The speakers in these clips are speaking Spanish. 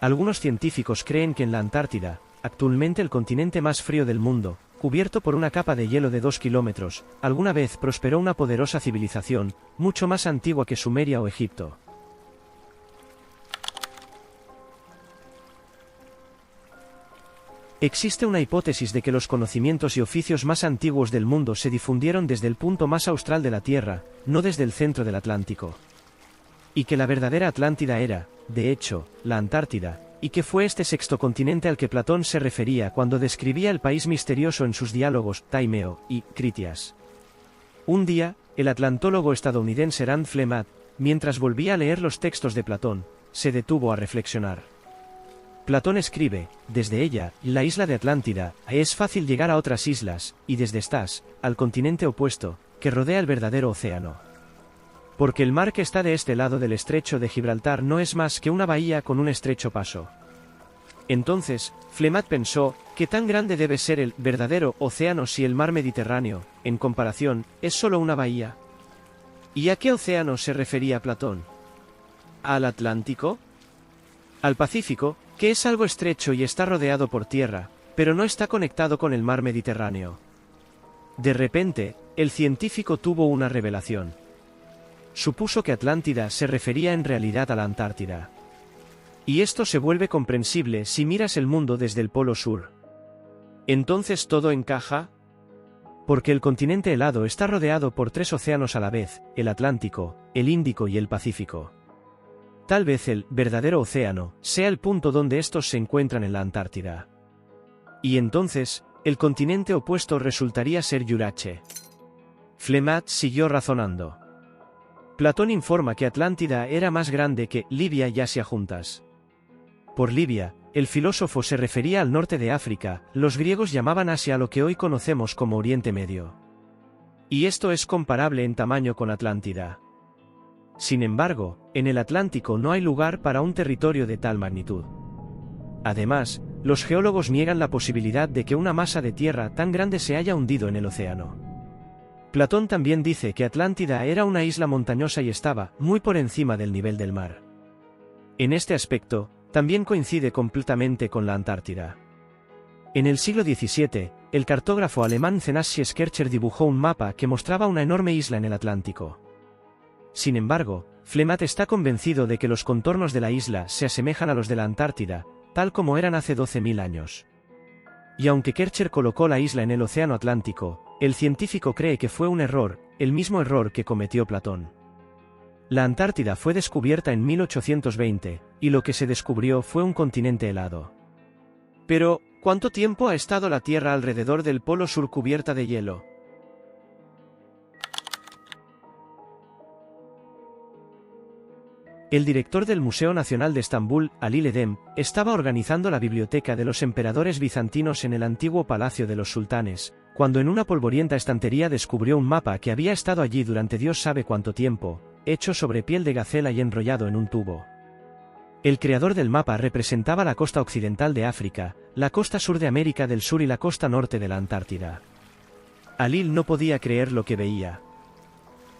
Algunos científicos creen que en la Antártida, actualmente el continente más frío del mundo, cubierto por una capa de hielo de 2 kilómetros, alguna vez prosperó una poderosa civilización, mucho más antigua que Sumeria o Egipto. Existe una hipótesis de que los conocimientos y oficios más antiguos del mundo se difundieron desde el punto más austral de la Tierra, no desde el centro del Atlántico. Y que la verdadera Atlántida era, de hecho, la Antártida, y que fue este sexto continente al que Platón se refería cuando describía el país misterioso en sus diálogos Taimeo y Critias. Un día, el atlantólogo estadounidense Rand Flemeth, mientras volvía a leer los textos de Platón, se detuvo a reflexionar. Platón escribe, desde ella, la isla de Atlántida, es fácil llegar a otras islas, y desde estas, al continente opuesto, que rodea el verdadero océano. Porque el mar que está de este lado del estrecho de Gibraltar no es más que una bahía con un estrecho paso. Entonces, Flemeth pensó, ¿qué tan grande debe ser el verdadero océano si el mar Mediterráneo, en comparación, es solo una bahía? ¿Y a qué océano se refería Platón? ¿Al Atlántico? ¿Al Pacífico, que es algo estrecho y está rodeado por tierra, pero no está conectado con el mar Mediterráneo? De repente, el científico tuvo una revelación. Supuso que Atlántida se refería en realidad a la Antártida. Y esto se vuelve comprensible si miras el mundo desde el Polo Sur. ¿Entonces todo encaja? Porque el continente helado está rodeado por 3 océanos a la vez, el Atlántico, el Índico y el Pacífico. Tal vez el verdadero océano sea el punto donde estos se encuentran en la Antártida. Y entonces, el continente opuesto resultaría ser Yurache. Flemeth siguió razonando. Platón informa que Atlántida era más grande que Libia y Asia juntas. Por Libia, el filósofo se refería al norte de África, los griegos llamaban Asia a lo que hoy conocemos como Oriente Medio. Y esto es comparable en tamaño con Atlántida. Sin embargo, en el Atlántico no hay lugar para un territorio de tal magnitud. Además, los geólogos niegan la posibilidad de que una masa de tierra tan grande se haya hundido en el océano. Platón también dice que Atlántida era una isla montañosa y estaba muy por encima del nivel del mar. En este aspecto, también coincide completamente con la Antártida. En el siglo XVII, el cartógrafo alemán Zenassius Kercher dibujó un mapa que mostraba una enorme isla en el Atlántico. Sin embargo, Flemeth está convencido de que los contornos de la isla se asemejan a los de la Antártida, tal como eran hace 12.000 años. Y aunque Kercher colocó la isla en el océano Atlántico, el científico cree que fue un error, el mismo error que cometió Platón. La Antártida fue descubierta en 1820, y lo que se descubrió fue un continente helado. Pero, ¿cuánto tiempo ha estado la Tierra alrededor del Polo Sur cubierta de hielo? El director del Museo Nacional de Estambul, Ali Ledem, estaba organizando la biblioteca de los emperadores bizantinos en el antiguo Palacio de los Sultanes, cuando en una polvorienta estantería descubrió un mapa que había estado allí durante Dios sabe cuánto tiempo, hecho sobre piel de gacela y enrollado en un tubo. El creador del mapa representaba la costa occidental de África, la costa sur de América del Sur y la costa norte de la Antártida. Ali no podía creer lo que veía.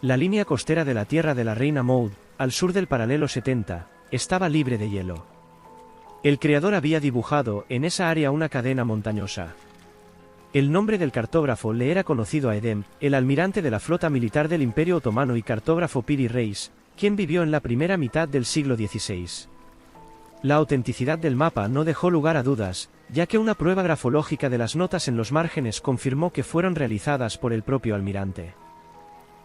La línea costera de la Tierra de la Reina Maud, al sur del paralelo 70, estaba libre de hielo. El creador había dibujado en esa área una cadena montañosa. El nombre del cartógrafo le era conocido a Edem, el almirante de la flota militar del Imperio Otomano y cartógrafo Piri Reis, quien vivió en la primera mitad del siglo XVI. La autenticidad del mapa no dejó lugar a dudas, ya que una prueba grafológica de las notas en los márgenes confirmó que fueron realizadas por el propio almirante.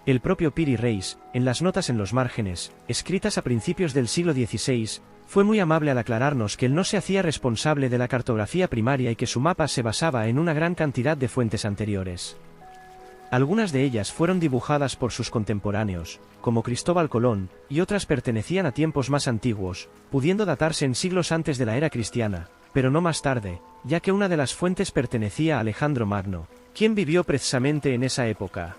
El propio Piri Reis, en las notas en los márgenes, escritas a principios del siglo XVI, fue muy amable al aclararnos que él no se hacía responsable de la cartografía primaria y que su mapa se basaba en una gran cantidad de fuentes anteriores. Algunas de ellas fueron dibujadas por sus contemporáneos, como Cristóbal Colón, y otras pertenecían a tiempos más antiguos, pudiendo datarse en siglos antes de la era cristiana, pero no más tarde, ya que una de las fuentes pertenecía a Alejandro Magno, quien vivió precisamente en esa época.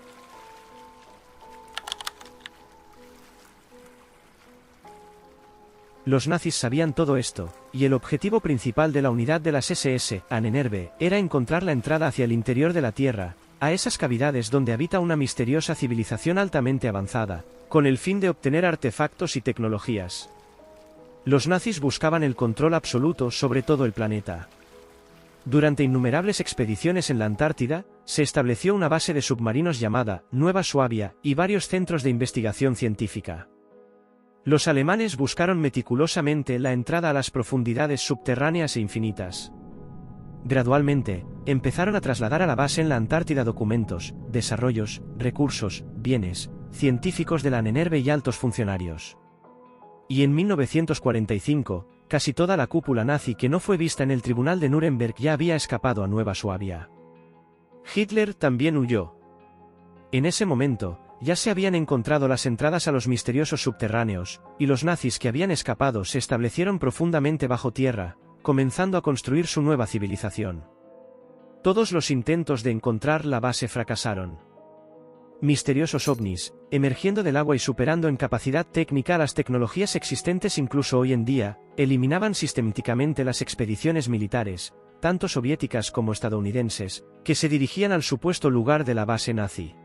Los nazis sabían todo esto, y el objetivo principal de la unidad de las SS, Ahnenerbe, era encontrar la entrada hacia el interior de la Tierra, a esas cavidades donde habita una misteriosa civilización altamente avanzada, con el fin de obtener artefactos y tecnologías. Los nazis buscaban el control absoluto sobre todo el planeta. Durante innumerables expediciones en la Antártida, se estableció una base de submarinos llamada Nueva Suabia y varios centros de investigación científica. Los alemanes buscaron meticulosamente la entrada a las profundidades subterráneas e infinitas. Gradualmente, empezaron a trasladar a la base en la Antártida documentos, desarrollos, recursos, bienes, científicos de la NNRB y altos funcionarios. Y en 1945, casi toda la cúpula nazi que no fue vista en el tribunal de Nuremberg ya había escapado a Nueva Suabia. Hitler también huyó. En ese momento, ya se habían encontrado las entradas a los misteriosos subterráneos, y los nazis que habían escapado se establecieron profundamente bajo tierra, comenzando a construir su nueva civilización. Todos los intentos de encontrar la base fracasaron. Misteriosos ovnis, emergiendo del agua y superando en capacidad técnica las tecnologías existentes incluso hoy en día, eliminaban sistemáticamente las expediciones militares, tanto soviéticas como estadounidenses, que se dirigían al supuesto lugar de la base nazi.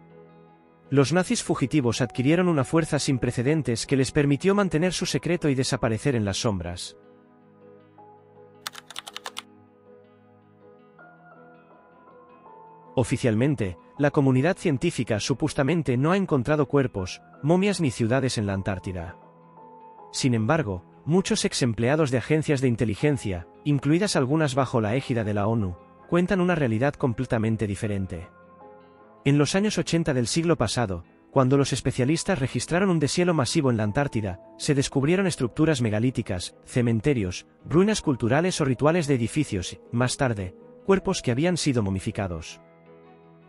Los nazis fugitivos adquirieron una fuerza sin precedentes que les permitió mantener su secreto y desaparecer en las sombras. Oficialmente, la comunidad científica supuestamente no ha encontrado cuerpos, momias ni ciudades en la Antártida. Sin embargo, muchos ex empleados de agencias de inteligencia, incluidas algunas bajo la égida de la ONU, cuentan una realidad completamente diferente. En los años 80 del siglo pasado, cuando los especialistas registraron un deshielo masivo en la Antártida, se descubrieron estructuras megalíticas, cementerios, ruinas culturales o rituales de edificios y, más tarde, cuerpos que habían sido momificados.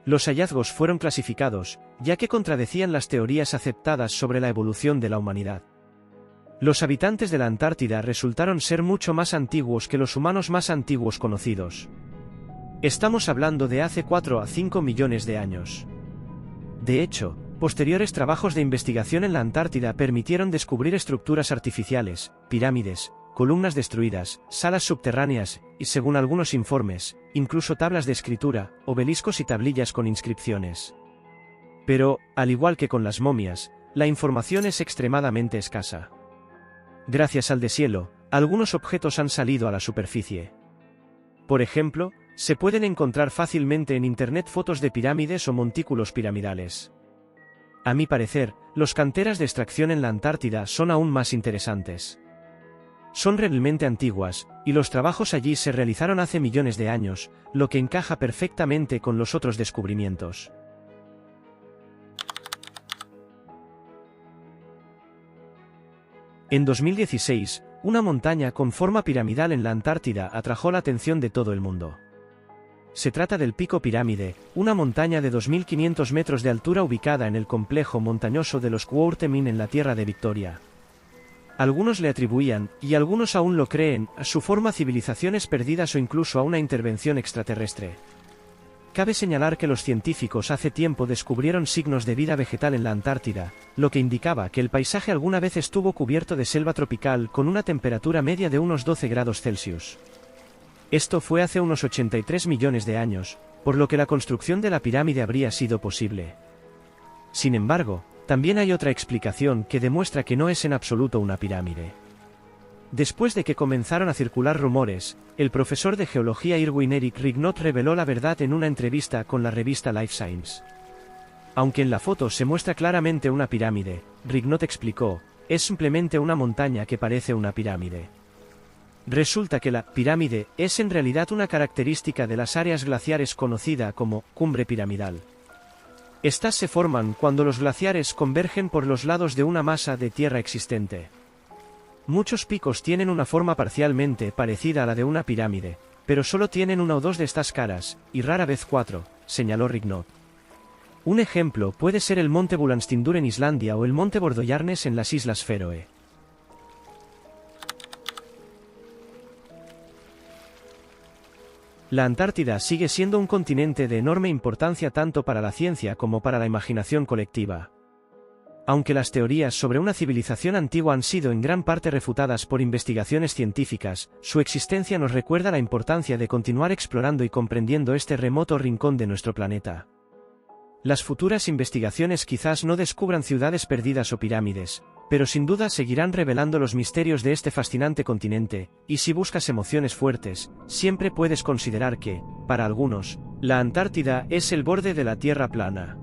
Los hallazgos fueron clasificados, ya que contradecían las teorías aceptadas sobre la evolución de la humanidad. Los habitantes de la Antártida resultaron ser mucho más antiguos que los humanos más antiguos conocidos. Estamos hablando de hace 4 a 5 millones de años. De hecho, posteriores trabajos de investigación en la Antártida permitieron descubrir estructuras artificiales, pirámides, columnas destruidas, salas subterráneas, y según algunos informes, incluso tablas de escritura, obeliscos y tablillas con inscripciones. Pero, al igual que con las momias, la información es extremadamente escasa. Gracias al deshielo, algunos objetos han salido a la superficie. Por ejemplo, se pueden encontrar fácilmente en Internet fotos de pirámides o montículos piramidales. A mi parecer, las canteras de extracción en la Antártida son aún más interesantes. Son realmente antiguas, y los trabajos allí se realizaron hace millones de años, lo que encaja perfectamente con los otros descubrimientos. En 2016, una montaña con forma piramidal en la Antártida atrajo la atención de todo el mundo. Se trata del Pico Pirámide, una montaña de 2.500 metros de altura ubicada en el complejo montañoso de los Kwautemin en la Tierra de Victoria. Algunos le atribuían, y algunos aún lo creen, a su forma civilizaciones perdidas o incluso a una intervención extraterrestre. Cabe señalar que los científicos hace tiempo descubrieron signos de vida vegetal en la Antártida, lo que indicaba que el paisaje alguna vez estuvo cubierto de selva tropical con una temperatura media de unos 12 grados Celsius. Esto fue hace unos 83 millones de años, por lo que la construcción de la pirámide habría sido posible. Sin embargo, también hay otra explicación que demuestra que no es en absoluto una pirámide. Después de que comenzaron a circular rumores, el profesor de geología Irwin Eric Rignot reveló la verdad en una entrevista con la revista Life Science. Aunque en la foto se muestra claramente una pirámide, Rignot explicó, es simplemente una montaña que parece una pirámide. Resulta que la pirámide es en realidad una característica de las áreas glaciares conocida como cumbre piramidal. Estas se forman cuando los glaciares convergen por los lados de una masa de tierra existente. Muchos picos tienen una forma parcialmente parecida a la de una pirámide, pero solo tienen una o dos de estas caras, y rara vez 4, señaló Rignot. Un ejemplo puede ser el monte Bulandstindur en Islandia o el monte Bordojarnes en las Islas Feroe. La Antártida sigue siendo un continente de enorme importancia tanto para la ciencia como para la imaginación colectiva. Aunque las teorías sobre una civilización antigua han sido en gran parte refutadas por investigaciones científicas, su existencia nos recuerda la importancia de continuar explorando y comprendiendo este remoto rincón de nuestro planeta. Las futuras investigaciones quizás no descubran ciudades perdidas o pirámides, pero sin duda seguirán revelando los misterios de este fascinante continente, y si buscas emociones fuertes, siempre puedes considerar que, para algunos, la Antártida es el borde de la Tierra plana.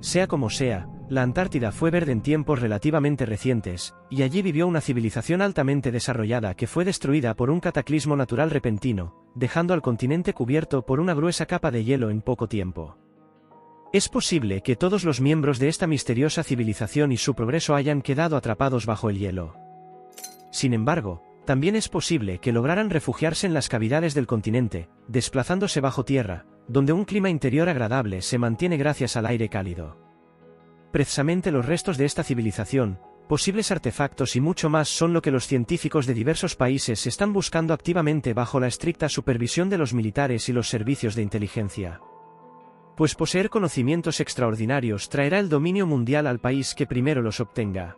Sea como sea, la Antártida fue verde en tiempos relativamente recientes, y allí vivió una civilización altamente desarrollada que fue destruida por un cataclismo natural repentino, dejando al continente cubierto por una gruesa capa de hielo en poco tiempo. Es posible que todos los miembros de esta misteriosa civilización y su progreso hayan quedado atrapados bajo el hielo. Sin embargo, también es posible que lograran refugiarse en las cavidades del continente, desplazándose bajo tierra, donde un clima interior agradable se mantiene gracias al aire cálido. Precisamente los restos de esta civilización, posibles artefactos y mucho más son lo que los científicos de diversos países están buscando activamente bajo la estricta supervisión de los militares y los servicios de inteligencia. Pues poseer conocimientos extraordinarios traerá el dominio mundial al país que primero los obtenga.